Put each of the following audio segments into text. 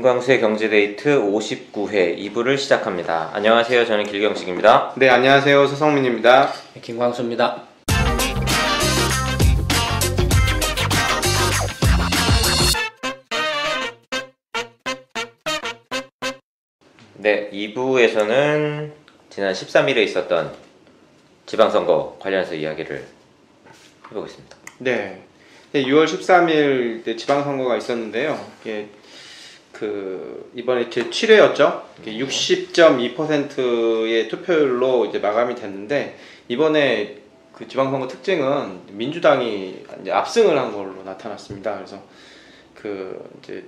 김광수의 경제데이트 59회 2부를 시작합니다. 안녕하세요. 저는 길경식입니다. 네, 안녕하세요. 서성민입니다. 김광수입니다. 네, 2부에서는 지난 13일에 있었던 지방선거 관련해서 이야기를 해보겠습니다. 네, 6월 13일 지방선거가 있었는데요. 이번에 제 7회였죠. 60.2%의 투표율로 이제 마감이 됐는데, 이번에 그 지방선거 특징은 민주당이 이제 압승을 한 걸로 나타났습니다. 그래서 이제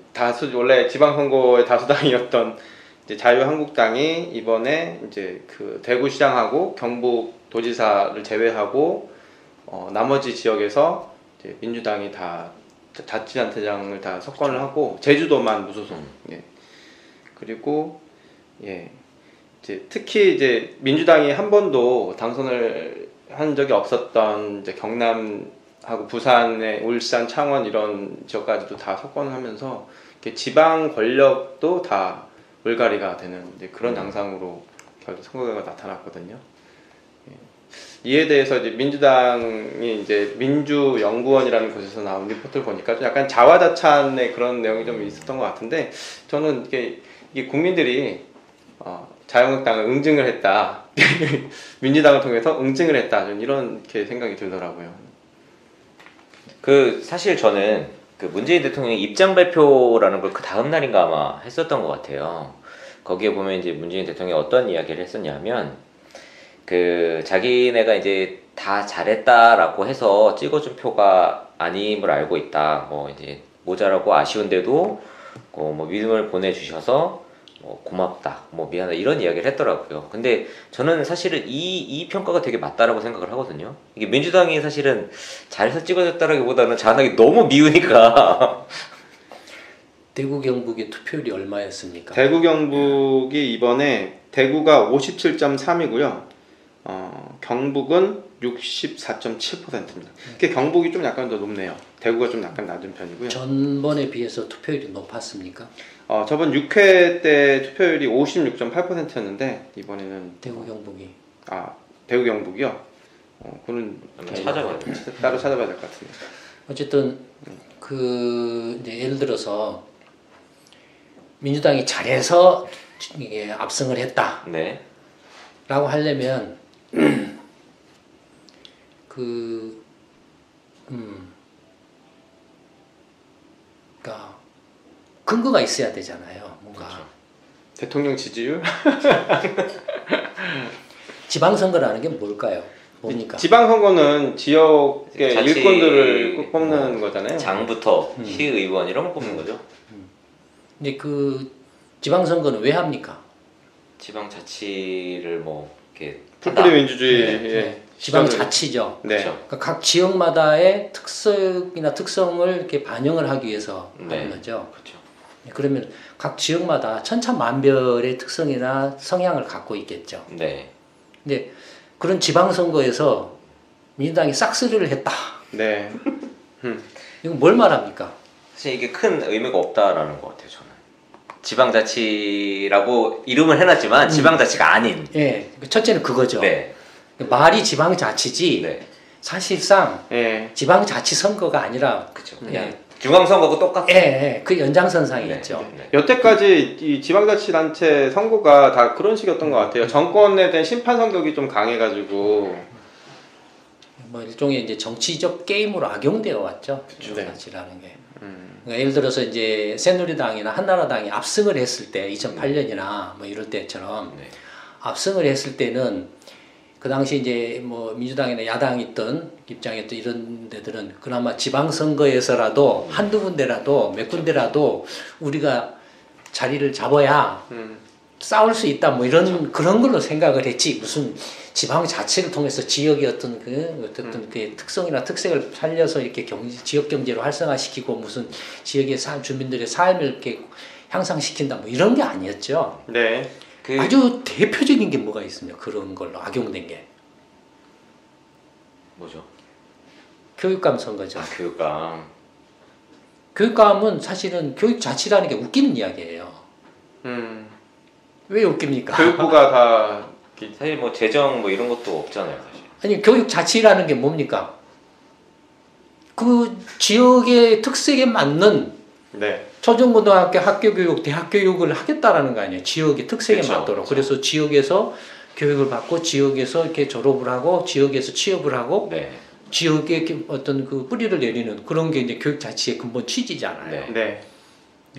원래 지방선거의 다수당이었던 이제 자유한국당이 이번에 이제 대구시장하고 경북도지사를 제외하고 나머지 지역에서 이제 민주당이 다 자치단체장을 다 석권을 하고 제주도만 무소속. 예. 그리고 이제 특히 이제 민주당이 한 번도 당선을 한 적이 없었던 이제 경남하고 부산의 울산, 창원 이런 지역까지도 다 석권을 하면서 지방 권력도 다 물갈이가 되는 이제 그런 양상으로 결국 선거가 나타났거든요. 이에 대해서 이제 민주당이 이제 민주연구원이라는 곳에서 나온 리포트를 보니까 좀 약간 자화자찬의 그런 내용이 좀 있었던 것 같은데, 저는 이게 국민들이 자유한국당을 응징을 했다, 민주당을 통해서 응징을 했다, 좀 이런 생각이 들더라고요. 사실 저는 문재인 대통령의 입장 발표라는 걸 그 다음 날인가 아마 했었던 것 같아요. 거기에 보면 이제 문재인 대통령이 어떤 이야기를 했었냐면, 자기네가 이제 다 잘했다라고 해서 찍어준 표가 아님을 알고 있다. 이제 모자라고 아쉬운데도 믿음을 보내주셔서 고맙다, 미안하다, 이런 이야기를 했더라고요. 근데 저는 사실은 이 평가가 되게 맞다라고 생각을 하거든요. 이게 민주당이 사실은 잘해서 찍어줬다라기보다는 자당이 너무 미우니까. 대구 경북의 투표율이 얼마였습니까? 대구 경북이 이번에 대구가 57.3이고요. 경북은 64.7%입니다. 경북이 좀 약간 더 높네요. 대구가 좀 약간 낮은 편이고요. 전번에 비해서 투표율이 높았습니까? 저번 6회 때 투표율이 56.8%였는데 이번에는 대구 경북이 대구 경북이요? 그건 따로 찾아봐야 될 것 같은데. 어쨌든 이제 예를 들어서 민주당이 잘해서 이게 압승을 했다. 네. 라고 하려면 그러니까 근거가 있어야 되잖아요. 뭔가. 그렇죠. 대통령 지지율? 지방선거라는 게 뭘까요? 뭡니까? 지방선거는 지역의 일꾼들을 뽑는 거잖아요. 장부터 시의원 이런 걸 뽑는 거죠. 근데 지방선거는 왜 합니까? 지방자치를 이렇게 풀뿌리 민주주의. 네. 지방자치죠. 네. 그러니까 각 지역마다의 특색이나 특성을 이렇게 반영을 하기 위해서 하는 거죠. 그렇죠. 그러면 각 지역마다 천차만별의 특성이나 성향을 갖고 있겠죠. 네. 근데 그런 지방선거에서 민주당이 싹쓸이를 했다. 네. 이건 뭘 말합니까? 사실 이게 큰 의미가 없다라는 것 같아요, 저는. 지방자치라고 이름을 해놨지만 지방자치가 아닌. 예, 첫째는 그거죠. 네. 말이 지방자치지. 네. 사실상 지방자치 선거가 아니라 그렇죠. 그냥 중앙선거하고 똑같아요. 그 연장선상이겠죠. 네. 여태까지 이 지방자치단체 선거가 다 그런 식이었던 것 같아요. 정권에 대한 심판 성격이 좀 강해가지고 일종의 이제 정치적 게임으로 악용되어 왔죠. 지방자치라는 게. 그러니까 예를 들어서 이제 새누리당이나 한나라당이 압승을 했을 때 2008년이나 이럴 때처럼 압승을 했을 때는 그 당시 이제 민주당이나 야당이 있던 입장이었던 이런 데들은 그나마 지방선거에서라도 한두 군데라도 몇 군데라도 우리가 자리를 잡아야 싸울 수 있다 이런 그런 걸로 생각을 했지, 무슨 지방 자치를 통해서 지역의 어떤 그 특성이나 특색을 살려서 이렇게 지역 경제로 활성화시키고 무슨 지역의 주민들의 삶을 이렇게 향상시킨다 이런 게 아니었죠. 네. 아주 대표적인 게 뭐가 있습니까? 그런 걸로 악용된 게. 뭐죠? 교육감 선거죠. 교육감. 교육감은 사실은 교육 자치라는 게 웃기는 이야기예요. 왜 웃깁니까? 교육부가 다 사실 뭐 재정 뭐 이런 것도 없잖아요, 사실. 아니 교육 자치라는 게 뭡니까? 그 지역의 특색에 맞는 네. 초중고등학교 학교 교육, 대학 교육을 하겠다라는 거 아니에요. 지역의 특색에 그쵸, 맞도록. 그쵸. 그래서 지역에서 교육을 받고 지역에서 이렇게 졸업을 하고 지역에서 취업을 하고 네. 지역에 이렇게 어떤 그 뿌리를 내리는 그런 게 이제 교육 자치의 근본 취지잖아요. 네. 네.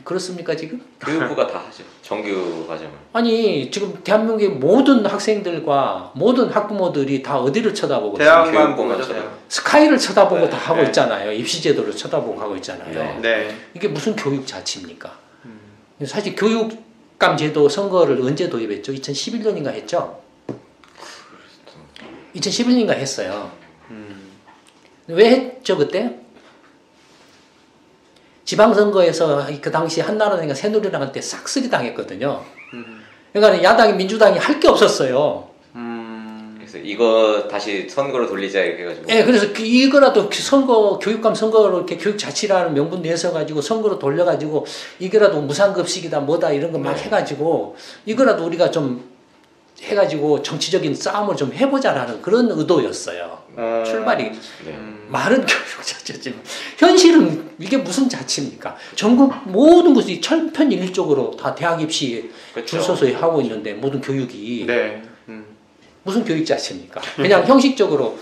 그렇습니까 지금? 교육부가 다 하죠. 정규 과정을. 아니 지금 대한민국의 모든 학생들과 모든 학부모들이 다 어디를 쳐다보고 대학만 교육부만 보면 쳐다보고. 돼요. 스카이를 쳐다보고 네, 다 하고 네. 있잖아요. 입시제도를 쳐다보고 하고 있잖아요. 네. 네. 이게 무슨 교육 자치입니까? 사실 교육감 제도 선거를 언제 도입했죠? 2011년인가 했죠? 2011년인가 했어요. 왜 했죠 그때? 지방선거에서 그 당시 한나라당과 새누리당한테 싹쓸이 당했거든요. 그러니까 야당이 민주당이 할 게 없었어요. 그래서 이거 다시 선거로 돌리자 이렇게 해가지고. 예, 그래서 이거라도 선거 교육감 선거로 이렇게 교육 자치라는 명분 내서 가지고 선거로 돌려가지고 이거라도 무상급식이다 뭐다 이런 거 막 네. 해가지고 이거라도 우리가 좀 해가지고 정치적인 싸움을 좀 해보자라는 그런 의도였어요. 출발이 네. 말은 교육 자체지만 현실은 이게 무슨 자치입니까? 전국 모든 것이 천편일률적으로 다 대학 입시 그쵸. 줄 서서 하고 있는데 모든 교육이 네. 무슨 교육 자체입니까? 그냥 형식적으로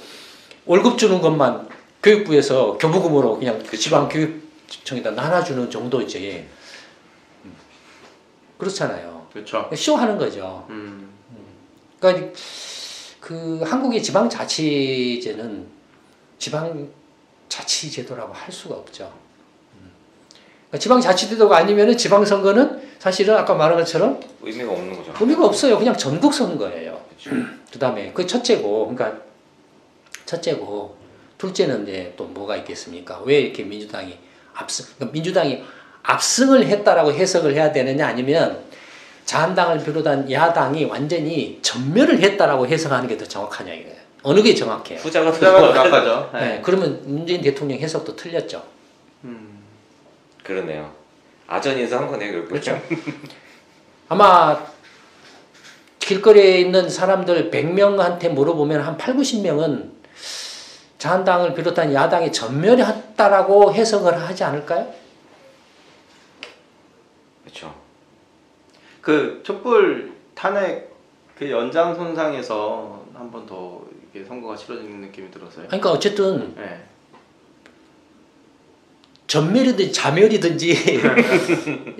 월급 주는 것만 교육부에서 교부금으로 그냥 지방 교육청에다 나눠주는 정도지. 그렇잖아요. 그렇죠. 쇼하는 거죠. 그러니까 그 한국의 지방자치제는 지방자치제도라고 할 수가 없죠. 그러니까 지방자치제도가 아니면은 지방선거는 사실은 아까 말한 것처럼 의미가 없는 거죠. 의미가 없어요. 그냥 전국 선거예요. 그다음에 그 첫째고, 그러니까 첫째고, 둘째는 이제 또 뭐가 있겠습니까? 왜 이렇게 민주당이 그러니까 민주당이 압승을 했다라고 해석을 해야 되느냐, 아니면 자한당을 비롯한 야당이 완전히 전멸을 했다라고 해석하는 게 더 정확하냐 이거예요. 어느 게 정확해요? 후자가 숫자가 더 정확하죠. 네, 그러면 문재인 대통령 해석도 틀렸죠. 그러네요. 아전인수 한 거네요, 결국. 그렇죠. 아마 길거리에 있는 사람들 100명한테 물어보면 한 8, 90명은 자한당을 비롯한 야당이 전멸했다라고 해석을 하지 않을까요? 그렇죠. 그 촛불 탄핵 그 연장선상에서 한 번 더 이게 선거가 치러지는 느낌이 들었어요. 그러니까 어쨌든 네. 전멸이든지 자멸이든지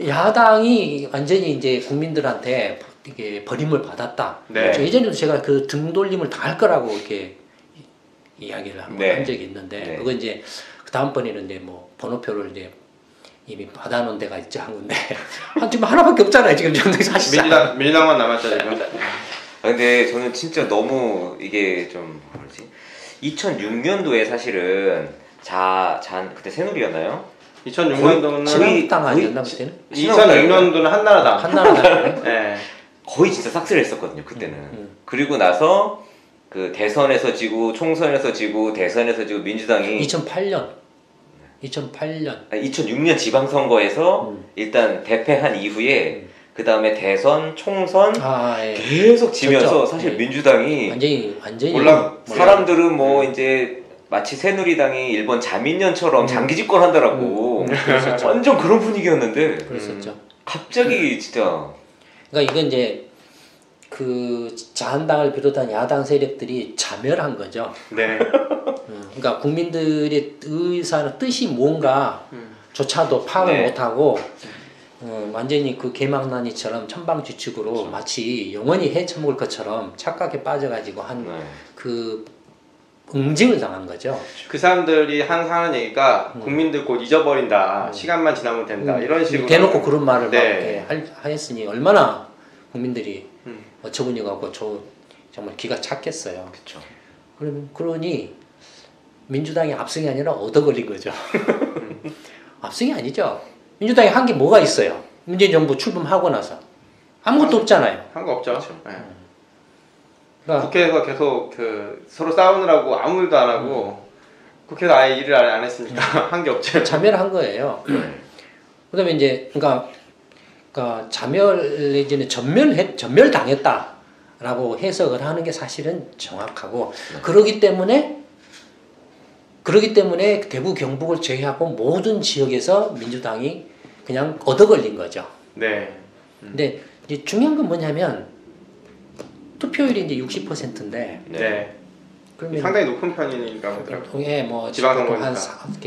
야당이 완전히 이제 국민들한테 이게 버림을 받았다. 네. 예전에도 제가 그 등돌림을 다 할 거라고 이렇게 이야기를 한번 네. 한 적이 있는데 네. 그거 이제 그 다음번에는 이제 뭐 번호표를 이제 이미 받아놓은 데가 있지 한 군데 지금 하나밖에 없잖아요 지금 정당 사실상. 민주당만 남았죠 지금. 아, 근데 저는 진짜 너무 이게 좀 뭐지? 2006년도에 사실은 그때 새누리였나요? 2006년도는 신한당 아니었나 그때는? 2006년도는 한나라당. 한나라당. 네. 거의 진짜 싹쓸이 했었거든요 그때는. 그리고 나서 그 대선에서 지고 총선에서 지고 대선에서 지고 민주당이 2008년. 아니, 2006년 지방선거에서 일단 대패한 이후에 그 다음에 대선, 총선 예. 계속 지면서 그렇죠. 사실 예. 민주당이 완전히 사람들은 뭐 이제 마치 새누리당이 일본 자민련처럼 장기 집권한다라고 완전 그런 분위기였는데 그랬었죠. 갑자기 진짜 그러니까 이건 이제 그 자한당을 비롯한 야당 세력들이 자멸한 거죠. 네. 그러니까 국민들의 뜻이 뭔가 조차도 파악을 네. 못하고 완전히 그 개망난이처럼 천방지축으로 그렇죠. 마치 영원히 헤쳐먹을 것처럼 착각에 빠져가지고 한 네. 그 응징을 당한 거죠. 그 사람들이 항상 하는 얘기가 국민들 곧 잊어버린다. 시간만 지나면 된다. 이런 식으로 대놓고 그런 말을 네. 막 이렇게 하였으니 얼마나 국민들이 어처구니 가고 정말 기가 찼겠어요. 그렇죠. 그러니 민주당이 압승이 아니라 얻어 걸린 거죠. 압승이 아니죠. 민주당이 한 게 뭐가 있어요? 문재인 정부 출범하고 나서 아무것도 없잖아요. 한 거 없죠. 그렇죠. 네. 그러니까 국회에서 계속 그 서로 싸우느라고 아무 일도 안 하고 국회가 아예 일을 안 했으니까 한 게 없죠. 자멸을 한 거예요. 그다음에 이제 그러니까 자멸 내지는 전멸 당했다라고 해석을 하는 게 사실은 정확하고 그러기 때문에 대구 경북을 제외하고 모든 지역에서 민주당이 그냥 얻어걸린 거죠. 네. 근데 이제 중요한 건 뭐냐면 투표율이 이제 60%인데 네. 그러면 상당히 높은 편이니까 그렇더라고요. 예, 뭐 지방선거니까.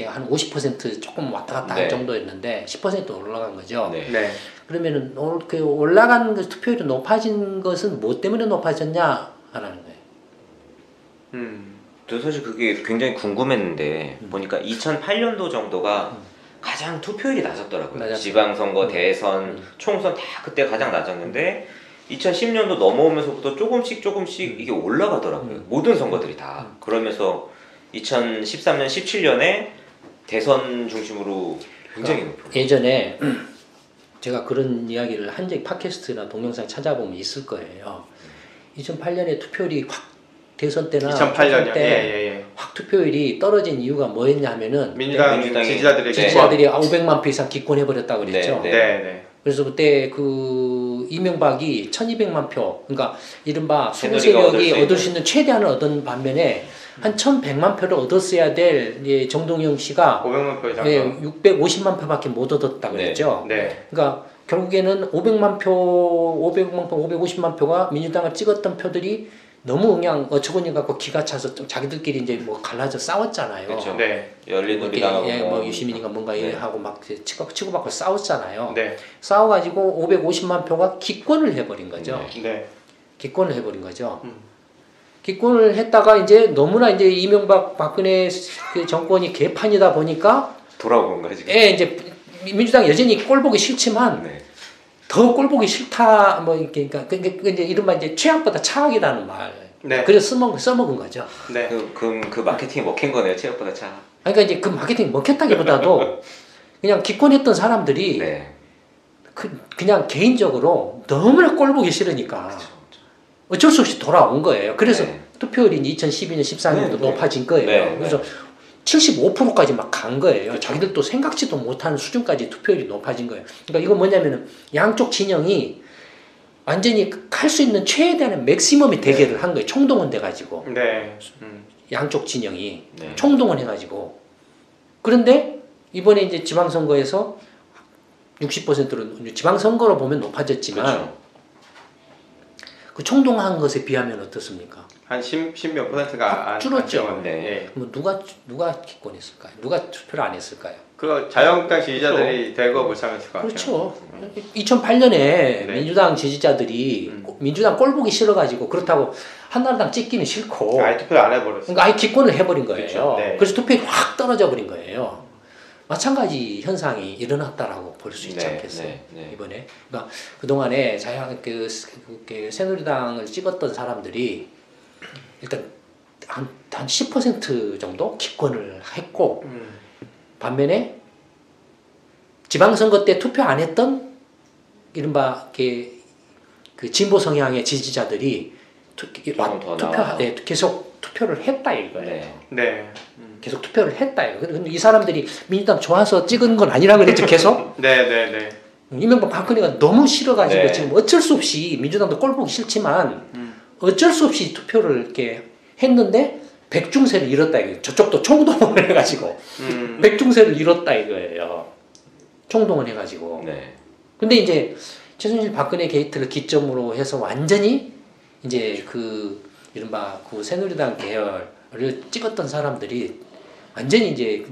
한 50% 조금 왔다 갔다 할 정도였는데 10% 올라간 거죠. 네. 그러면은 그 올라간 그 투표율이 높아진 것은 뭐 때문에 높아졌냐 하는 거예요. 저 사실 그게 굉장히 궁금했는데 보니까 2008년도 정도가 가장 투표율이 낮았더라고요. 낮았어요. 지방선거, 대선, 총선 다 그때 가장 낮았는데 2010년도 넘어오면서부터 조금씩 이게 올라가더라고요. 모든 선거들이 다. 그러면서 2013년, 17년에 대선 중심으로 굉장히 높아요. 예전에 제가 그런 이야기를 한 적이 팟캐스트나 동영상 찾아보면 있을 거예요. 2008년에 투표율이 확 대선 때나 2008년이요. 때 확 투표율이 떨어진 이유가 뭐였냐 하면은 민주당 지지자들이 500만 표 이상 기권해 버렸다고 그랬죠. 네. 그래서 그때 그 이명박이 1200만 표, 그러니까 이른바 수구 새누리가 세력이 얻을 수 있는 최대한을 얻은 반면에 한 1100만 표를 얻었어야 될 정동영 씨가 500만 표 이상 650만 표밖에 못 얻었다고 그랬죠. 네. 그러니까 결국에는 500만 표, 550만 표가 민주당을 찍었던 표들이 너무 그냥 어처구니 갖고 기가 차서 자기들끼리 이제 뭐 갈라져 싸웠잖아요. 그렇죠. 네. 열린우리당하고 뭐 유시민인가 뭔가 하고 막 치고받고 싸웠잖아요. 네. 싸워가지고 550만 표가 기권을 해버린 거죠. 네. 기권을 해버린 거죠. 기권을 했다가 이제 너무나 이제 이명박 박근혜 그 정권이 개판이다 보니까 돌아온 거지. 예, 이제 민주당 여전히 꼴 보기 싫지만 더 꼴 보기 싫다 뭐 그러니까 이제 이른바 이제 최악보다 차악이라는 말. 네. 그래서 써먹은 거죠. 네. 그 마케팅이 먹힌 거네요. 체육보다 차. 그러니까 이제 그 마케팅 먹혔다기보다도 그냥 기권했던 사람들이 그냥 개인적으로 너무나 꼴 보기 싫으니까 어쩔 수 없이 돌아온 거예요. 그래서 투표율이 2012년, 14년도 높아진 거예요. 그래서 75%까지 막 간 거예요. 자기들도 생각지도 못하는 수준까지 투표율이 높아진 거예요. 그러니까 이건 뭐냐면은 양쪽 진영이 완전히 할 수 있는 최대한의 맥시멈의 대결을 한 거예요. 총동원 돼가지고. 네. 양쪽 진영이 총동원 해가지고. 그런데 이번에 이제 지방선거에서 60%로 지방선거로 보면 높아졌지만 그 총동원한 것에 비하면 어떻습니까? 한 10몇 %가 줄었죠. 네. 뭐 누가 기권했을까요? 누가 투표를 안 했을까요? 그 자유한국당 지지자들이 대거 몰상했을 것 같아요. 그렇죠. 2008년에 민주당 지지자들이 민주당 꼴 보기 싫어가지고 그렇다고 한나라당 찍기는 싫고 아예 투표를 안 해버렸어요. 그러니까 아예 기권을 해버린 거예요. 그렇죠. 네. 그래서 투표율이 확 떨어져 버린 거예요. 마찬가지 현상이 일어났다라고 볼 수 있지 않겠어요? 이번에. 그러니까 그동안에 새누리당을 찍었던 사람들이 일단 한 10% 정도 기권을 했고 반면에 지방선거 때 투표 안 했던 이른바 그 진보 성향의 지지자들이 계속 투표를 했다 이거예요. 네. 계속 투표를 했다 이거. 근데 이 사람들이 민주당 좋아서 찍은 건 아니라 그랬죠 계속. 네. 이명박 박근혜가 너무 싫어가지고 지금 어쩔 수 없이 민주당도 꼴 보기 싫지만 어쩔 수 없이 투표를 이렇게 했는데 백중세를 잃었다 이거예요. 저쪽도 총동원을 해가지고 백중세를 잃었다 이거예요. 총동원 해가지고. 근데 이제 최순실 박근혜 게이트를 기점으로 해서 완전히 이제 그 이른바 그 새누리당 계열을 찍었던 사람들이 완전히 이제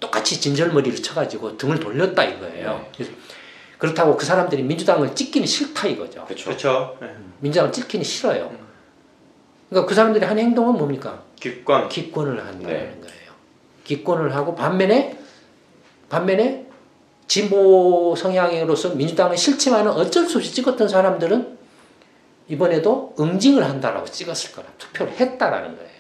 똑같이 진절머리를 쳐가지고 등을 돌렸다 이거예요. 그렇다고 그 사람들이 민주당을 찍기는 싫다 이거죠. 그렇죠. 민주당을 찍기는 싫어요. 그러니까 그 사람들이 한 행동은 뭡니까? 기권을 한다는 거예요. 기권을 하고 반면에 진보 성향으로서 민주당은 싫지만은 어쩔 수 없이 찍었던 사람들은 이번에도 응징을 한다라고 찍었을 거라 투표를 했다라는 거예요.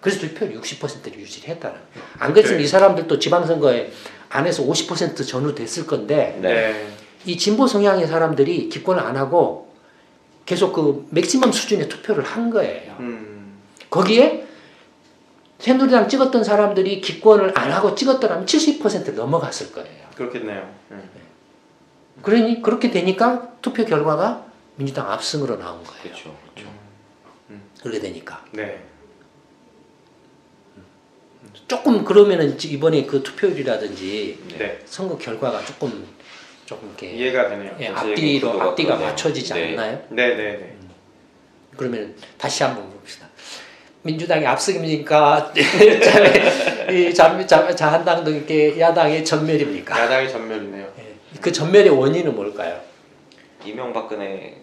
그래서 투표율 60%를 유지를 했다라는 거예요. 안 그랬으면 이 사람들도 지방선거에 안에서 50% 전후됐을 건데 이 진보 성향의 사람들이 기권을 안 하고 계속 그 맥시멈 수준의 투표를 한 거예요. 거기에 새누리당 찍었던 사람들이 기권을 안 하고 찍었더라면 70%를 넘어갔을 거예요. 그렇겠네요. 그러니 그렇게 되니까 투표 결과가 민주당 압승으로 나온 거예요. 그렇죠. 그렇게 되니까. 네. 조금 그러면은 이번에 그 투표율이라든지 네. 선거 결과가 조금 이렇게 이해가 되네요. 예, 전체적인 구도가 앞뒤가 그러네요. 맞춰지지 네. 않나요? 네네네. 그러면 다시 한번 봅시다. 민주당이 압승입니까? 자한당도 이렇게 야당의 전멸입니까? 야당이 전멸이네요. 예, 그 전멸의 원인은 뭘까요? 이명박근혜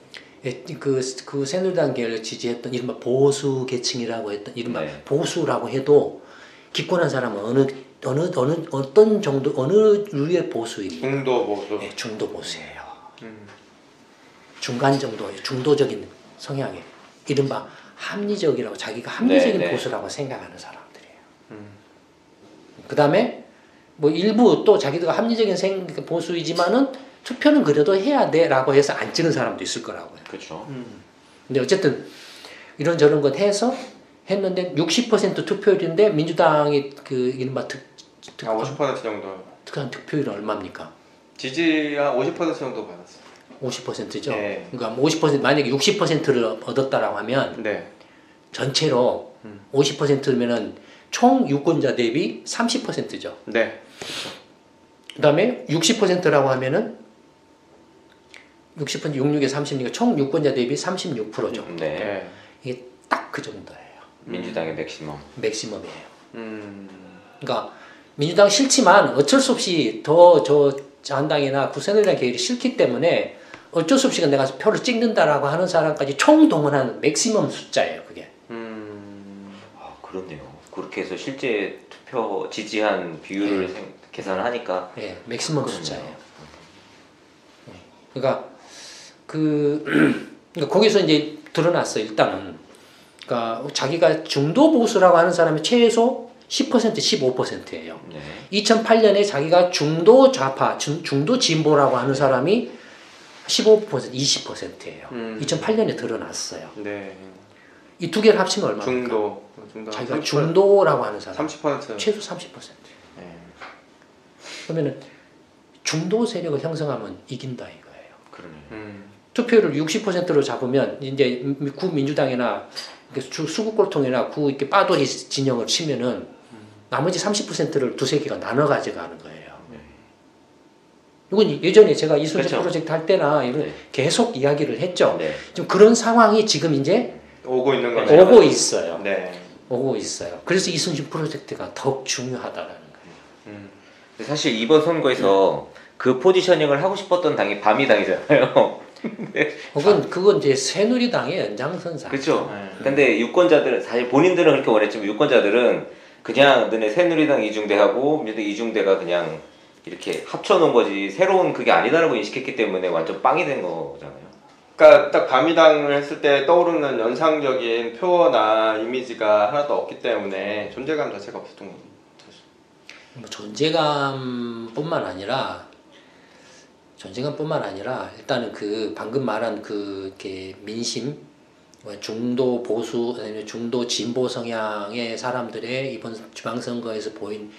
그 새누리당 계열을 지지했던 이른바 보수 계층이라고 했던 이른바 네. 보수라고 해도 기권한 사람은 어떤 정도 어느 류의 보수입니까? 중도 보수. 네, 중도 보수예요. 음. 중간 정도의 중도적인 성향의 이른바 합리적이라고 자기가 합리적인 네, 네. 보수라고 생각하는 사람들이에요. 음. 그 다음에 뭐 일부 또 자기가 합리적인 보수이지만은 투표는 그래도 해야 돼라고 해서 안 찍은 사람도 있을 거라고요. 그렇죠. 근데 어쨌든 이런저런 것 해서 했는데 60% 투표율인데 민주당이 그 이른바 한 50% 정도. 특한 투표율은 얼마입니까? 지지 한 50% 정도 받았어요. 50%죠. 네. 그러니까 50% 만약에 60%를 얻었다라고 하면 네. 전체로 50%면은 총 유권자 대비 30%죠. 네. 그다음에 60%라고 하면은 60% 66에 30이니까 총 유권자 대비 36%죠. 네. 네. 이게 딱 그 정도예요. 민주당의 맥시멈. 맥시멈이에요. 음. 그러니까 민주당 싫지만 어쩔 수 없이 더 자한당이나 구새누리당 계열이 싫기 때문에 어쩔 수 없이 내가 표를 찍는다라고 하는 사람까지 총동원하는 맥시멈 숫자예요. 그게. 아, 그렇네요. 그렇게 해서 실제 투표 지지한 비율을 계산을 하니까 예, 맥시멈 그렇네요. 숫자예요. 그러니까 그러니까 거기서 이제 드러났어요. 일단은 그러니까 자기가 중도 보수라고 하는 사람이 최소 10% 15%예요. 네. 2008년에 자기가 중도 좌파, 중도 진보라고 하는 사람이 15% 20%예요. 2008년에 드러났어요. 네. 이 두 개를 합치면 얼마입니까? 중도. 자기가 30%. 중도라고 하는 사람 30%. 최소 30%. 네. 그러면은 중도 세력을 형성하면 이긴다 이거예요. 그러네요. 투표율을 60%로 잡으면 이제 구민주당이나 수국골통이나 구 이렇게 빠돌이 진영을 치면은 나머지 30%를 두세 개가 나눠 가져가는 거예요. 이건 예전에 제가 이순신 그렇죠. 프로젝트 할 때나 이런 네. 계속 이야기를 했죠. 네. 좀 그런 상황이 지금 이제 오고 있는 거죠. 오고 있어요. 네. 오고 있어요. 그래서 이순신 프로젝트가 더욱 중요하다라는 거예요. 근데 사실 이번 선거에서 그 포지셔닝을 하고 싶었던 당이 바미당이잖아요. 그건 이제 새누리당의 연장선상. 그렇죠. 네. 근데 유권자들은 사실 본인들은 그렇게 원했지만 유권자들은 그냥 너네 새누리당 이중대하고 민주당 이중대가 그냥 이렇게 합쳐놓은 거지 새로운 그게 아니다라고 인식했기 때문에 완전 빵이 된 거잖아요. 그러니까 딱 바미당을 했을 때 떠오르는 연상적인 표어나 이미지가 하나도 없기 때문에 존재감 자체가 없었던 겁니다. 뭐 존재감뿐만 아니라 일단은 그 방금 말한 그 이렇게 민심 중도 보수 아니면 중도 진보 성향의 사람들의 이번 지방선거에서 보인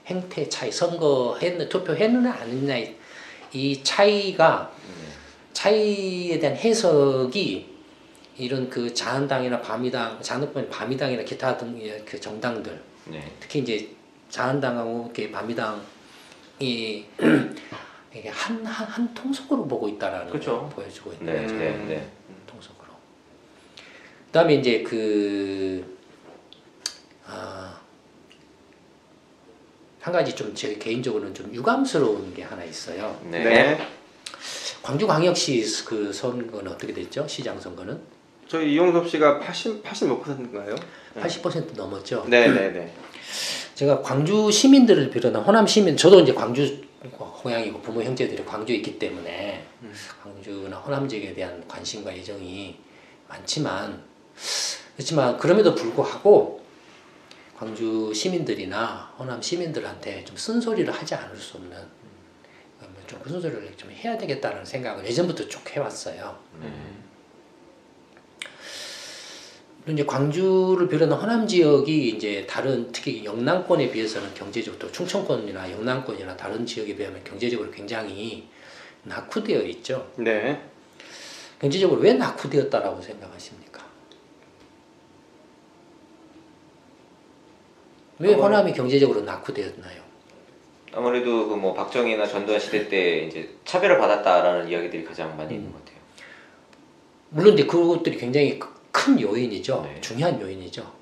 행태 차이, 투표했느냐 안 했느냐 이 차이에 대한 해석이 이런 그 자한당이나 바미당이나 기타 등 그 정당들 네. 특히 이제 자한당하고 이렇게 바미당이 이게 한 통속으로 보고 있다라는 그렇죠. 걸 보여주고 있는 네, 거죠. 네, 네. 통속으로. 그다음에 이제 한 가지 좀 제 개인적으로는 좀 유감스러운 게 하나 있어요. 네. 네. 광주광역시 그 선거는 어떻게 됐죠? 시장 선거는 저희 이용섭 씨가 80몇 %인가요? 80% 넘었죠. 네네네. 제가 광주 시민들을 비롯한 호남 시민, 저도 이제 광주 고향이고 부모 형제들이 광주에 있기 때문에 광주나 호남 지역에 대한 관심과 애정이 많지만 그렇지만 그럼에도 불구하고 광주 시민들이나 호남 시민들한테 좀 쓴소리를 하지 않을 수 없는 좀 그 순서를 좀 해야 되겠다는 생각을 예전부터 쭉 해왔어요. 이제 광주를 비롯한 호남 지역이 이제 다른 특히 영남권에 비해서는 경제적으로 또 충청권이나 영남권이나 다른 지역에 비하면 경제적으로 굉장히 낙후되어 있죠. 네. 경제적으로 왜 낙후되었다라고 생각하십니까? 왜 호남이 경제적으로 낙후되었나요? 아무래도 그 뭐 박정희나 전두환 시대 때 이제 차별을 받았다라는 이야기들이 가장 많이 있는 것 같아요. 물론 이제 그것들이 굉장히 큰 요인이죠. 네. 중요한 요인이죠.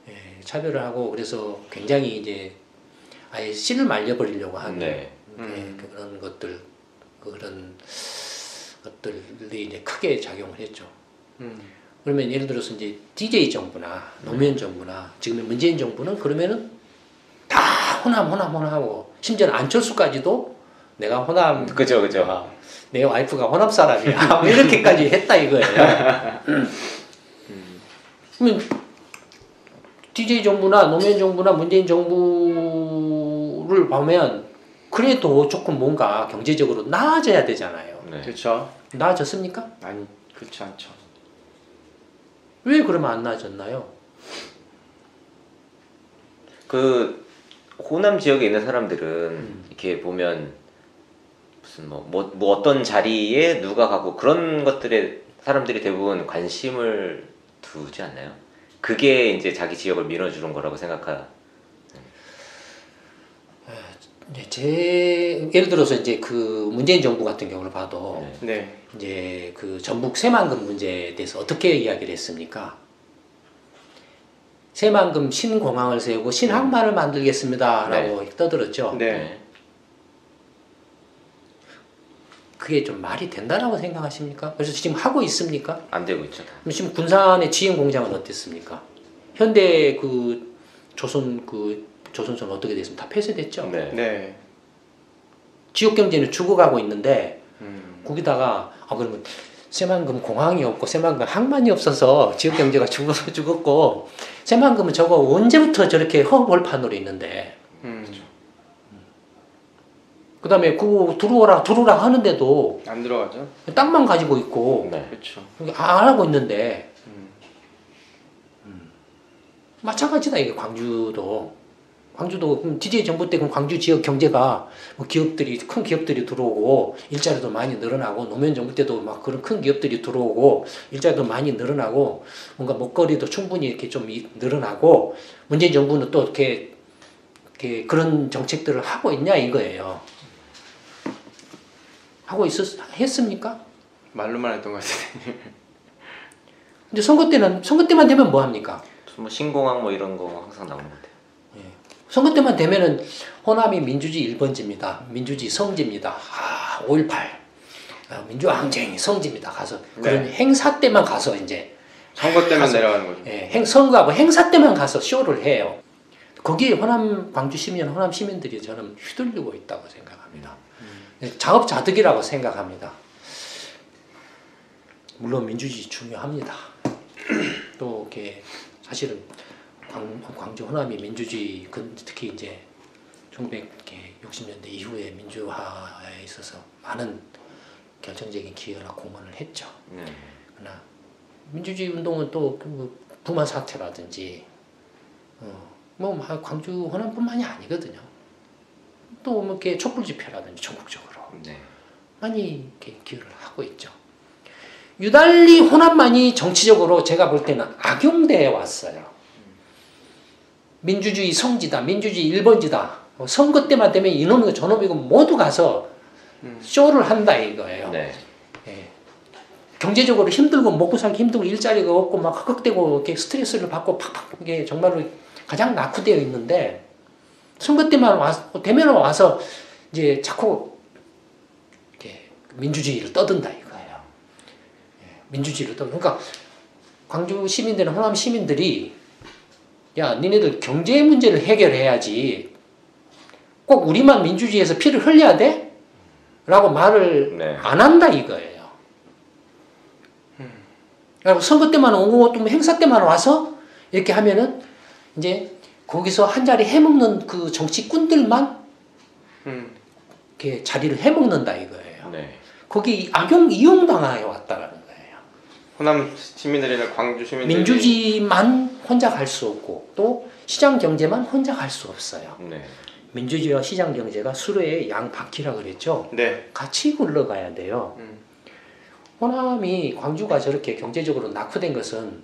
예, 차별을 하고 그래서 굉장히 이제 아예 씨를 말려버리려고 하는 네. 그런 것들이 이제 크게 작용을 했죠. 그러면 예를 들어서 이제 DJ 정부나 노무현 정부나 지금의 문재인 정부는 그러면은 다 호남 하고 심지어는 안철수까지도 내가 호남 그죠. 내 와이프가 호남 사람이야 뭐 이렇게까지 했다 이거예요. 그러면 DJ 정부나 노무현 정부나 문재인 정부를 보면 그래도 조금 뭔가 경제적으로 나아져야 되잖아요. 네. 그렇죠. 나아졌습니까? 아니 그렇지 않죠. 왜 그러면 안 나아졌나요? 그 호남 지역에 있는 사람들은 이렇게 보면 무슨 뭐 어떤 자리에 누가 가고 그런 것들에 사람들이 대부분 관심을 두지 않나요? 그게 이제 자기 지역을 밀어주는 거라고 예를 들어서 이제 그 문재인 정부 같은 경우를 봐도 네. 이제 그 전북 새만금 문제에 대해서 어떻게 이야기를 했습니까? 새만금 신공항을 세우고 신항만을 만들겠습니다라고 떠들었죠. 네. 그게 좀 말이 된다라고 생각하십니까? 그래서 지금 하고 있습니까? 안 되고 있죠. 지금 군산의 지행 공장은 어땠습니까? 현대 그 조선소는 어떻게 됐습니까? 다 폐쇄됐죠. 네. 지역 경제는 죽어가고 있는데 거기다가 그러면 새만금 공항이 없고 새만금 항만이 없어서 지역 경제가 죽었고 새만금은 저거 언제부터 저렇게 허벌판으로 있는데 그 다음에 그거 들어오라 하는데도 안 들어가죠. 땅만 가지고 있고 그렇죠. 안 하고 있는데 마찬가지다 이게 광주도 DJ 정부 때 그럼 광주 지역 경제가 뭐 큰 기업들이 들어오고 일자리도 많이 늘어나고 노무현 정부 때도 막 그런 큰 기업들이 들어오고 일자리도 많이 늘어나고 뭔가 먹거리도 충분히 이렇게 좀 늘어나고 문재인 정부는 또 이렇게 그런 정책들을 하고 있냐 이거예요. 했습니까? 말로만 했던 것 같아요. 근데 선거 때만 되면 뭐 합니까? 뭐 신공항 뭐 이런 거 항상 나오는 것 같아요. 선거 때만 되면은 호남이 민주주의 1번지입니다. 민주주의 성지입니다. 5.18 민주화 항쟁이 성지입니다. 가서 그런 행사 때만 가서 이제 선거 때만 내려가는 거죠. 선거하고 행사 때만 가서 쇼를 해요. 거기에 호남 시민들이 저는 휘둘리고 있다고 생각합니다. 자업자득이라고 생각합니다. 물론 민주주의 중요합니다. 또 이렇게 사실은 광주 호남이 민주주의 특히 이제 1960년대 이후에 민주화에 있어서 많은 결정적인 기여나 공헌을 했죠. 그러나 민주주의 운동은 또 부마 사태라든지 뭐 광주 호남뿐만이 아니거든요. 또 뭐 이렇게 촛불 집회라든지 전국적으로 많이 이렇게 기여를 하고 있죠. 유달리 호남만이 정치적으로 제가 볼 때는 악용돼 왔어요. 민주주의 성지다, 민주주의 1번지다. 선거 때만 되면 이놈이고 저놈이고 모두 가서 쇼를 한다 이거예요. 경제적으로 힘들고 먹고 살기 힘들고 일자리가 없고 막 흑흑대고 이렇게 스트레스를 받고 팍팍 이게 정말로 가장 낙후되어 있는데 선거 때만 되면 와서 이제 자꾸 이렇게 민주주의를 떠든다 이거예요. 민주주의를 그러니까 광주 시민들은 호남 시민들이 야 니네들 경제 문제를 해결해야지 꼭 우리만 민주주의에서 피를 흘려야 돼? 라고 말을 안 한다 이거예요. 그리고 선거 때만 오고 또 행사 때만 와서 이렇게 하면은 이제 거기서 한 자리 해먹는 그 정치꾼들만 이렇게 자리를 해먹는다 이거예요. 거기 이용당해 왔다라는 거예요. 호남 시민들이나 광주 시민들이 민주주의만 혼자 갈 수 없고 또 시장 경제만 혼자 갈 수 없어요. 네. 민주주의와 시장 경제가 수로의 양바퀴라 그랬죠. 네. 같이 굴러가야 돼요. 호남이 광주가 저렇게 경제적으로 낙후된 것은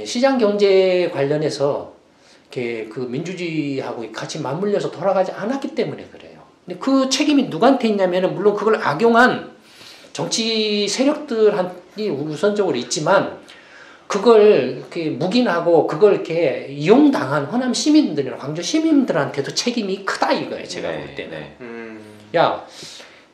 시장 경제 관련해서 이렇게 그 민주주의하고 같이 맞물려서 돌아가지 않았기 때문에 그래요. 근데 그 책임이 누구한테 있냐면은 물론 그걸 악용한 정치 세력들이 우선적으로 있지만 그걸 이렇게 묵인하고 그걸 이렇게 이용당한 호남 시민들이나 광주 시민들한테도 책임이 크다 이거예요. 제가 볼 때는. 네. 야,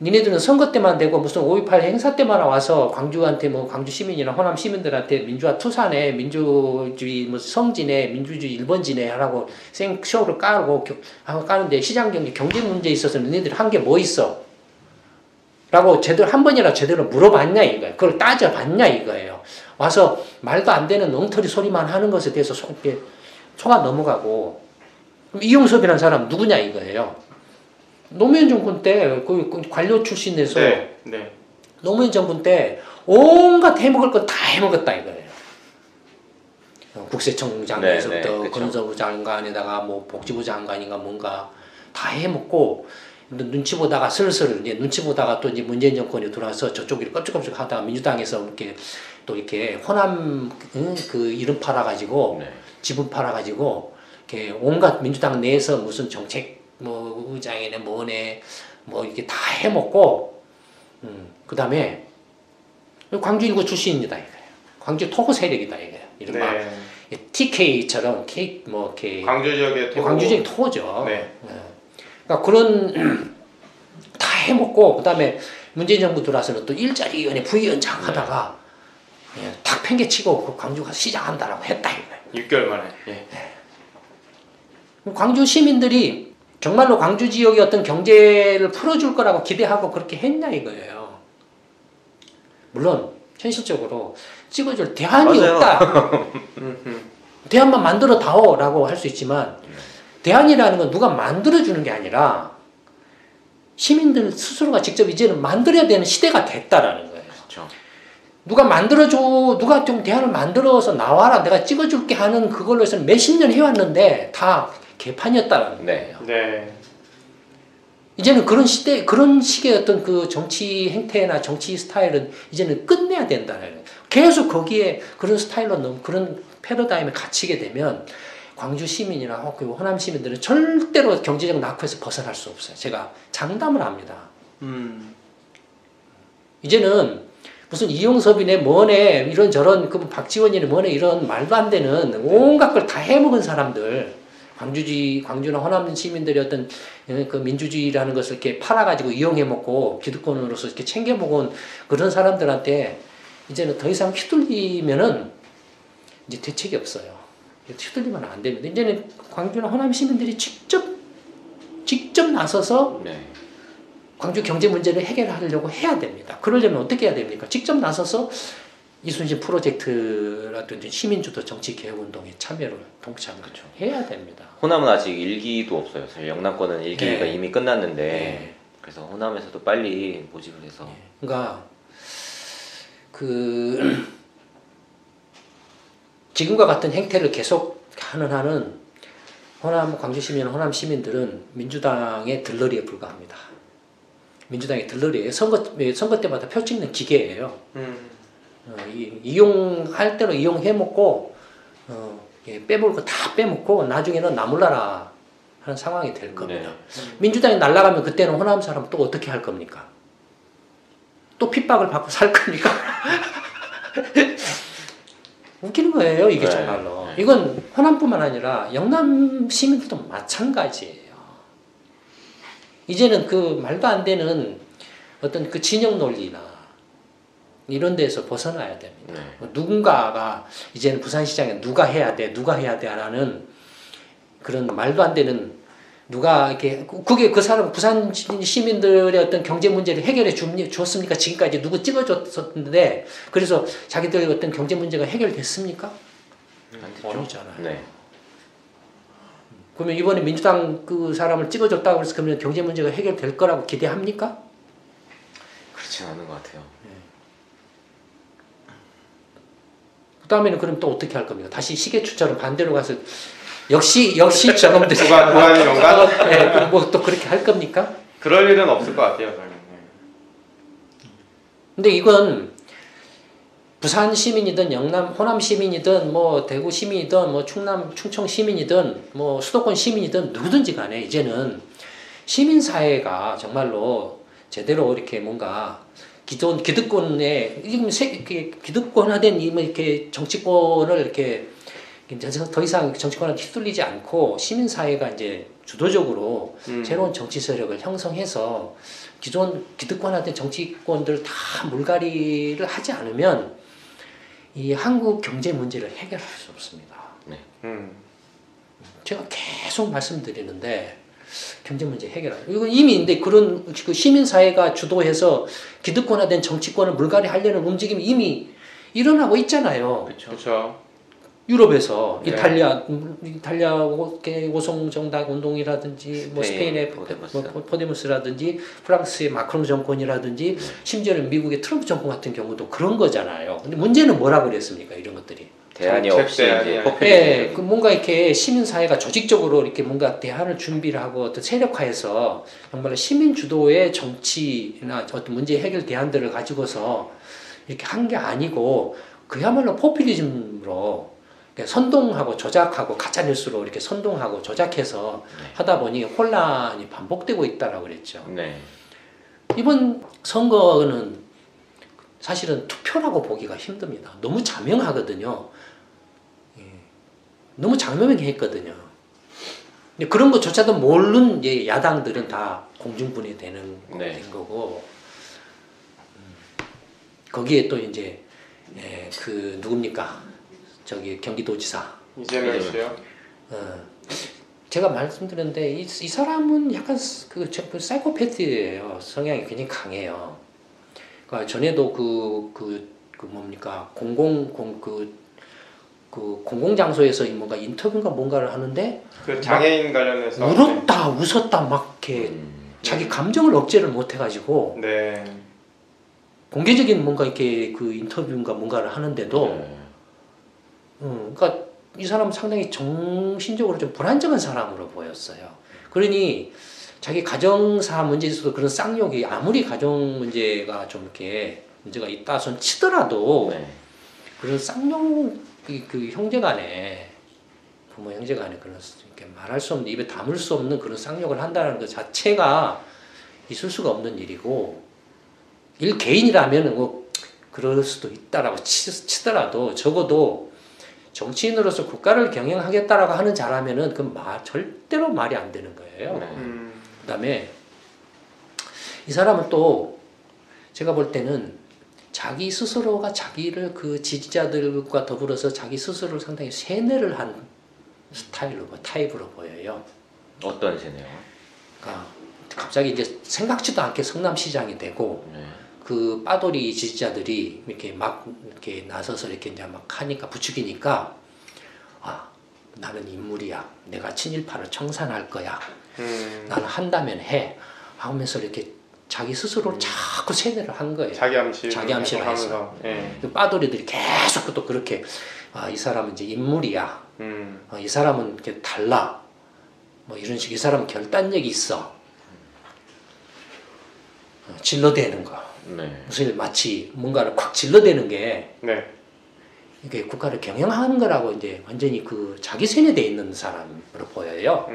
니네들은 선거 때만 되고 무슨 5.18 행사 때만 와서 광주한테 뭐 광주 시민이나 호남 시민들한테 민주화 투사네, 민주주의 뭐 성지네, 민주주의 1번지네 하라고 생쇼를 까는데 시장 경제 문제에 있어서 니네들이 한 게 뭐 있어? 라고 제대로 한 번이라 제대로 물어봤냐 이거예요. 그걸 따져봤냐 이거예요. 와서 말도 안 되는 엉터리 소리만 하는 것에 대해서 속아 넘어가고 그럼 이용섭이라는 사람 누구냐 이거예요. 노무현 정권 때 그 관료 출신에서 네. 노무현 정권 때 온갖 해먹을 거 다 해먹었다 이거예요. 국세청장에서부터 건설부 장관에다가 뭐 복지부 장관인가 뭔가 다 해먹고 눈치 보다가 슬슬 이제 눈치 보다가 또 이제 문재인 정권이 들어와서 저쪽이 껍질껍질 하다가 민주당에서 이렇게 또 이렇게 호남 그 이름 팔아가지고 지분 팔아가지고 이렇게 온갖 민주당 내에서 무슨 정책 뭐 의장이네 뭐네 뭐 이렇게 다 해먹고 그 다음에 광주 일구 출신입니다 이거예요. 광주 토호 세력이다 이거예요. 이른바 TK처럼 광주 지역의 토호. 광주 지역 토호죠. 네. 그러니까 그런 다 해먹고 그 다음에 문재인 정부 들어와서는 또 일자리위원회 부위원장 하다가 탁 팽개치고 그 광주 가서 시작한다라고 했다 이거예요. 6개월 만에. 광주 시민들이 정말로 광주 지역의 어떤 경제를 풀어줄 거라고 기대하고 그렇게 했냐 이거예요. 물론 현실적으로 찍어줄 대안이 맞아요. 없다. 대안만 만들어 다오라고 할 수 있지만 대안이라는 건 누가 만들어주는 게 아니라 시민들 스스로가 직접 이제는 만들어야 되는 시대가 됐다라는 거예요. 그렇죠. 누가 만들어줘, 누가 좀 대안을 만들어서 나와라, 내가 찍어줄게 하는 그걸로 해서는 몇십 년 해왔는데 다 개판이었다라는 거예요. 네. 이제는 그런 시대, 그런 식의 어떤 그 정치 행태나 정치 스타일은 이제는 끝내야 된다는 거예요. 계속 거기에 그런 스타일로 그런 패러다임에 갇히게 되면 광주 시민이나 그리고 호남 시민들은 절대로 경제적 낙후에서 벗어날 수 없어요. 제가 장담을 합니다. 이제는 무슨 이용섭이네 뭐네 이런저런 그 박지원이네 뭐네 이런 말도 안 되는 온갖 걸 다 해먹은 사람들 광주나 호남 시민들이 어떤 그 민주주의라는 것을 이렇게 팔아가지고 이용해먹고 기득권으로서 이렇게 챙겨먹은 그런 사람들한테 이제는 더 이상 휘둘리면은 이제 대책이 없어요. 휘둘리면 안 됩니다. 이제는 광주나 호남 시민들이 직접 나서서 광주 경제 문제를 해결하려고 해야 됩니다. 그러려면 어떻게 해야 됩니까? 직접 나서서 이순신 프로젝트라든지 시민주도 정치 개혁 운동에 참여를 동참을 해야 됩니다. 호남은 아직 일기도 없어요. 사실 영남권은 일기가 이미 끝났는데 그래서 호남에서도 빨리 모집을 해서. 그러니까 지금과 같은 행태를 계속 하는 한은 호남 광주 시민, 호남 시민들은 민주당의 들러리에 불과합니다. 민주당의 들러리에 선거 때마다 표 찍는 기계예요. 이용할 대로 이용해먹고 빼먹을 거 다 빼먹고 나중에는 나몰라라 하는 상황이 될 겁니다. 민주당이 날아가면 그때는 호남 사람 또 어떻게 할 겁니까? 또 핍박을 받고 살 겁니까? 웃기는 거예요 이게 정말로. 이건 호남뿐만 아니라 영남 시민들도 마찬가지예요. 이제는 그 말도 안 되는 어떤 그 진영 논리나 이런 데서 벗어나야 됩니다. 누군가가 이제는 부산시장에 누가 해야 돼 라는 그런 말도 안 되는 누가 이렇게 그게 그 사람 부산 시민들의 어떤 경제 문제를 해결해 줬습니까? 지금까지 누구 찍어줬었는데 그래서 자기들 어떤 경제 문제가 해결됐습니까? 아니잖아요. 그러면 이번에 민주당 그 사람을 찍어줬다고 해서 그러면 경제 문제가 해결될 거라고 기대합니까? 그렇진 않은 것 같아요. 다음에는 그럼 또 어떻게 할 겁니까? 다시 시계추처럼 반대로 가서 역시 저놈들 구간의 연관? 네, 뭐 또 그렇게 할 겁니까? 그럴 일은 없을 것 같아요. 저는. 근데 이건 부산 시민이든 영남 호남 시민이든 뭐 대구 시민이든 뭐 충청 시민이든 뭐 수도권 시민이든 누구든지 간에 이제는 시민 사회가 정말로 제대로 이렇게 뭔가 기존 기득권에 기득권화된 이렇게 정치권을 이렇게 더 이상 정치권한테 휘둘리지 않고 시민 사회가 이제 주도적으로 새로운 정치 세력을 형성해서 기존 기득권화된 정치권들 다 물갈이를 하지 않으면 이 한국 경제 문제를 해결할 수 없습니다. 네. 제가 계속 말씀드리는데 경제 문제 해결하는 이건 이미 근데 그런 그 시민 사회가 주도해서 기득권화된 정치권을 물갈이하려는 움직임이 이미 일어나고 있잖아요. 그렇죠. 유럽에서 네. 이탈리아 오송 정당 운동이라든지 뭐 스페인의 포데모스라든지 프랑스의 마크롱 정권이라든지 심지어는 미국의 트럼프 정권 같은 경우도 그런 거잖아요. 근데 문제는 뭐라고 그랬습니까? 이런 것들이 대안이 없이 이제 네, 그 뭔가 이렇게 시민 사회가 조직적으로 이렇게 뭔가 대안을 준비를 하고 어떤 세력화해서 정말 시민 주도의 정치나 어떤 문제 해결 대안들을 가지고서 이렇게 한 게 아니고 그야말로 포퓰리즘으로 선동하고 조작하고 가짜 뉴스로 이렇게 선동하고 조작해서 하다 보니 혼란이 반복되고 있다라고 그랬죠. 네. 이번 선거는 사실은 투표라고 보기가 힘듭니다. 너무 자명하거든요. 너무 장명했거든요. 근데 그런 것조차도 모르는 야당들은 다 공중분해되는 된 거고 거기에 또 이제 그 누굽니까? 저기 경기도지사 이재명 씨요. 제가 말씀드렸는데 이 사람은 약간 그 사이코패스예요. 성향이 굉장히 강해요. 그러니까 전에도 그 뭡니까 공공 장소에서 뭔가 인터뷰인가 뭔가를 하는데 그 장애인 관련해서 울었다 웃었다 막 이렇게 자기 감정을 억제를 못 해가지고 네. 공개적인 뭔가 이렇게 그 인터뷰인가 뭔가를 하는데도 그러니까 이 사람은 상당히 정신적으로 좀 불안정한 사람으로 보였어요. 그러니 자기 가정사 문제에서도 그런 쌍욕이 아무리 가정 문제가 좀 이렇게 문제가 있다 손 치더라도 그런 쌍욕 그 형제간에 부모 형제간에 그런 이렇게 말할 수 없는 입에 담을 수 없는 그런 쌍욕을 한다는 것 자체가 있을 수가 없는 일이고 일 개인이라면 뭐 그럴 수도 있다라고 치더라도 적어도 정치인으로서 국가를 경영하겠다라고 하는 자라면은 그 절대로 말이 안 되는 거예요. 그다음에 이 사람은 또 제가 볼 때는 자기 스스로가 자기를 그 지지자들과 더불어서 자기 스스로를 상당히 세뇌를 한 타입으로 보여요. 어떤 세뇌요? 그러니까 갑자기 이제 생각지도 않게 성남시장이 되고 그 빠돌이 지지자들이 이렇게 막 이렇게 나서서 이렇게 이제 막 하니까 부추기니까 나는 인물이야. 내가 친일파를 청산할 거야. 나는 한다면 해. 하면서 이렇게 자기 스스로 자꾸 세뇌를 한 거예요. 자기 암시를 해서. 빠돌이들이 계속 또 그렇게 이 사람은 이제 인물이야. 이 사람은 이렇게 달라. 뭐 이런 식. 이 사람은 결단력이 있어. 질러대는 거. 무슨 마치 뭔가를 확 질러대는 게 이게 국가를 경영하는 거라고 이제 완전히 그 자기 세뇌되어 있는 사람으로 보여요.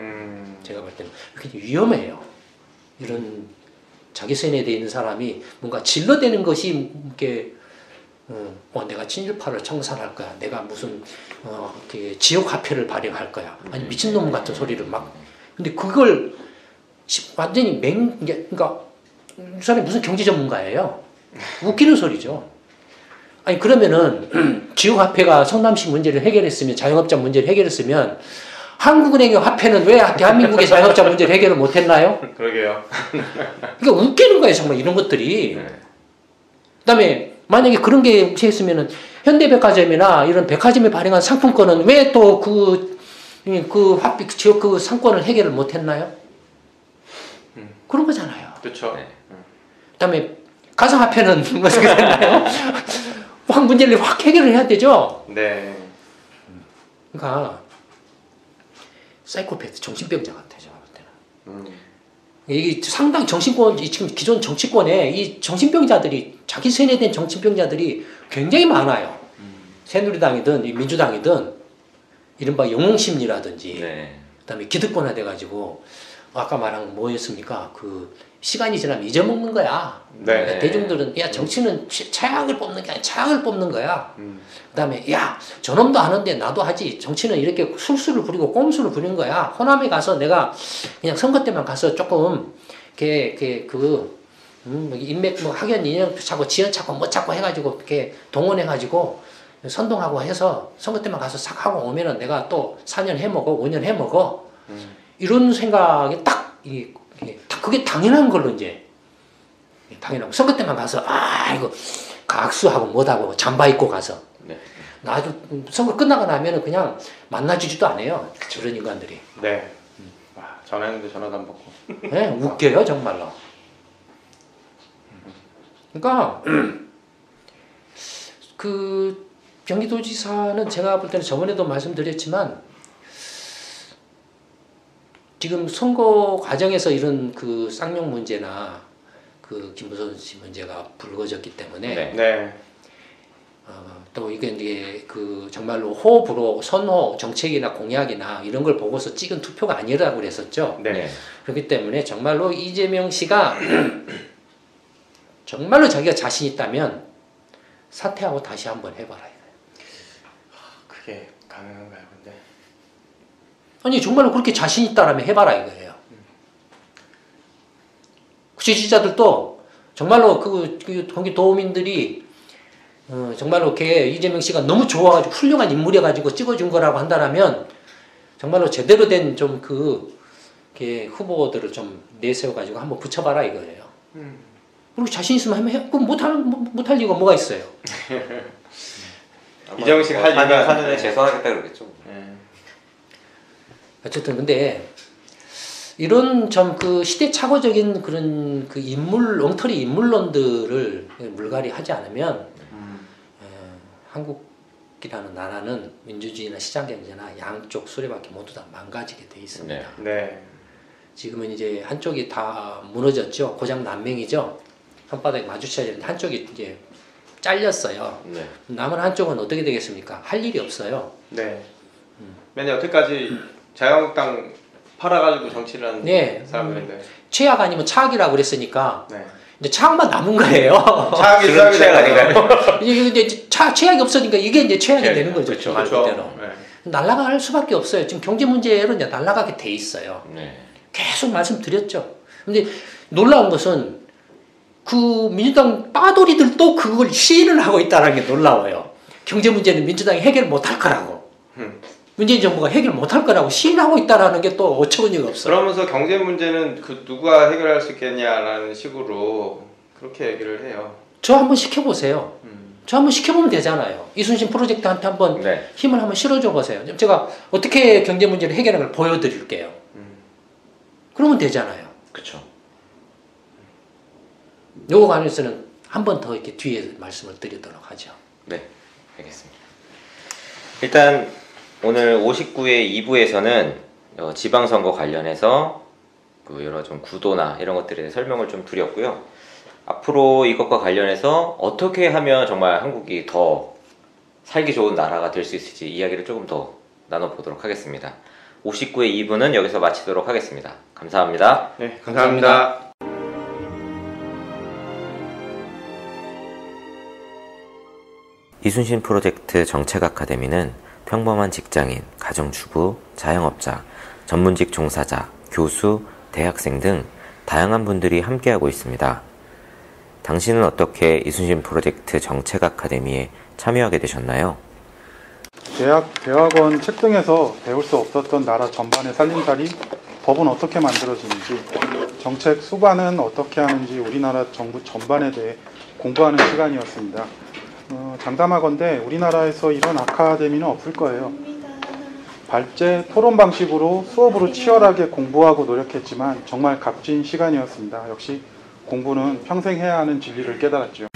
제가 볼 때는 굉장히 위험해요. 이런 자기 세뇌되어 있는 사람이 뭔가 질러대는 것이 이렇게 내가 친일파를 청산할 거야. 내가 무슨 지역 화폐를 발행할 거야. 아니 미친놈 같은 소리를 막. 근데 그걸 완전히 그러니까 이 사람이 무슨 경제 전문가예요? 웃기는 소리죠. 아니 그러면은 지역화폐가 성남시 문제를 해결했으면 자영업자 문제를 해결했으면 한국은행의 화폐는 왜 대한민국의 자영업자 문제를 해결을 못했나요? 그러게요. 그러니까 웃기는 거예요 정말 이런 것들이. 그다음에 만약에 그런 게 했으면은 현대백화점이나 이런 백화점이 발행한 상품권은 왜 또 그 화폐 지역 그 상권을 해결을 못했나요? 그런 거잖아요. 그렇죠. 그다음에 가상화폐는 어떻게 됐나요? 확 문제를 확 해결을 해야 되죠. 네. 그러니까 사이코패스 정신병자 같아요. 제가 볼 때는. 이게 상당 정신권 지금 기존 정치권에 이 정신병자들이 자기 세뇌된 정신병자들이 굉장히 많아요. 새누리당이든 민주당이든 이른바 영웅심리라든지 네. 그다음에 기득권화 돼가지고 아까 말한 뭐였습니까? 그 시간이 지나면 잊어먹는 거야. 네. 그러니까 대중들은 야 정치는 최악을 뽑는 게 아니라 최악을 뽑는 거야. 그다음에 야 저놈도 하는데 나도 하지. 정치는 이렇게 술수를 부리고 꼼수를 부리는 거야. 호남에 가서 내가 그냥 선거 때만 가서 조금 인맥 뭐 학연 인연 찾고 지연 찾고 뭐 찾고 해가지고 이렇게 동원해가지고 선동하고 해서 선거 때만 가서 싹 하고 오면은 내가 또 4년 해먹어 5년 해먹어 이런 생각이 딱 그게 당연한 걸로 이제 당연하고 선거 때만 가서 이거 각수하고 뭐하고 잠바 입고 가서 네. 나도 선거 끝나고 나면은 그냥 만나주지도 않아요. 저런 인간들이. 네. 전화했는데 전화도 안 받고. 네, 웃겨요 정말로. 그러니까 그 경기도지사는 제가 볼 때는 저번에도 말씀드렸지만 지금 선거 과정에서 이런 그 쌍용 문제나 그 김무선 씨 문제가 불거졌기 때문에 네. 또 이게 이제 그 정말로 호흡으로 선호 정책이나 공약이나 이런 걸 보고서 찍은 투표가 아니라고 그랬었죠. 네. 그렇기 때문에 정말로 이재명 씨가 정말로 자기가 자신 있다면 사퇴하고 다시 한번 해봐라 이거예요. 그게 가능한가요, 근데? 아니 정말로 그렇게 자신 있다라면 해봐라 이거예요. 지지자들도 정말로 그 경기도민들이 정말로 걔 이재명 씨가 너무 좋아가지고 훌륭한 인물이어가지고 찍어준 거라고 한다라면 정말로 제대로 된 좀 후보들을 좀 내세워가지고 한번 붙여봐라 이거예요. 그리고 자신 있으면 하면 해. 그럼 못할 이유가 뭐가 있어요? 이재명 씨가 할 이유가 하는 애 죄송하겠다 그러겠죠. 어쨌든 근데 이런 좀 그 시대착오적인 그런 그 엉터리 인물론들을 물갈이 하지 않으면 한국이라는 나라는 민주주의나 시장경제나 양쪽 수레바퀴 모두 다 망가지게 돼 있습니다. 네. 지금은 이제 한쪽이 다 무너졌죠. 고장 난명이죠. 손바닥에 마주쳐야 되는데 한쪽이 이제 잘렸어요. 네. 남은 한쪽은 어떻게 되겠습니까? 할 일이 없어요. 네. 맨날 여태까지 자유한국당 팔아가지고 정치를 하는 사람들인데 최악 아니면 차악이라고 그랬으니까 네. 이제 차악만 남은 거예요. 차악이 최악 아닌가요? 이제 최악이 없으니까 이게 이제 최악이 되는 거죠. 그렇죠. 말 그대로. 네. 날아갈 수밖에 없어요. 지금 경제 문제로 이제 날아가게 돼 있어요. 네. 계속 말씀드렸죠. 근데 놀라운 것은 그 민주당 빠돌이들도 그걸 시인을 하고 있다는 게 놀라워요. 경제 문제는 민주당이 해결 못할 거라고. 문재인 정부가 해결 못할 거라고 시인하고 있다는 게 또 어처구니가 없어요. 그러면서 경제 문제는 그 누가 해결할 수 있겠냐라는 식으로 그렇게 얘기를 해요. 저 한번 시켜보세요. 저 한번 시켜보면 되잖아요. 이순신 프로젝트한테 한번 네. 힘을 한번 실어줘 보세요. 제가 어떻게 경제 문제를 해결하는 걸 보여드릴게요. 그러면 되잖아요. 그렇죠. 요거 관해서는 한 번 더 이렇게 뒤에 말씀을 드리도록 하죠. 네, 알겠습니다. 일단 오늘 59회 2부에서는 지방선거 관련해서 그 여러 좀 구도나 이런 것들에 대해 설명을 좀 드렸고요. 앞으로 이것과 관련해서 어떻게 하면 정말 한국이 더 살기 좋은 나라가 될 수 있을지 이야기를 조금 더 나눠보도록 하겠습니다. 59회 2부는 여기서 마치도록 하겠습니다. 감사합니다. 네, 감사합니다. 이순신 프로젝트 정책 아카데미는 평범한 직장인, 가정주부, 자영업자, 전문직 종사자, 교수, 대학생 등 다양한 분들이 함께하고 있습니다. 당신은 어떻게 이순신 프로젝트 정책 아카데미에 참여하게 되셨나요? 대학, 대학원 책 등에서 배울 수 없었던 나라 전반의 살림살이, 법은 어떻게 만들어지는지, 정책 수반은 어떻게 하는지 우리나라 정부 전반에 대해 공부하는 시간이었습니다. 장담하건대 우리나라에서 이런 아카데미는 없을 거예요. 발제, 토론 방식으로 수업으로 치열하게 공부하고 노력했지만 정말 값진 시간이었습니다. 역시 공부는 평생 해야 하는 진리를 깨달았죠.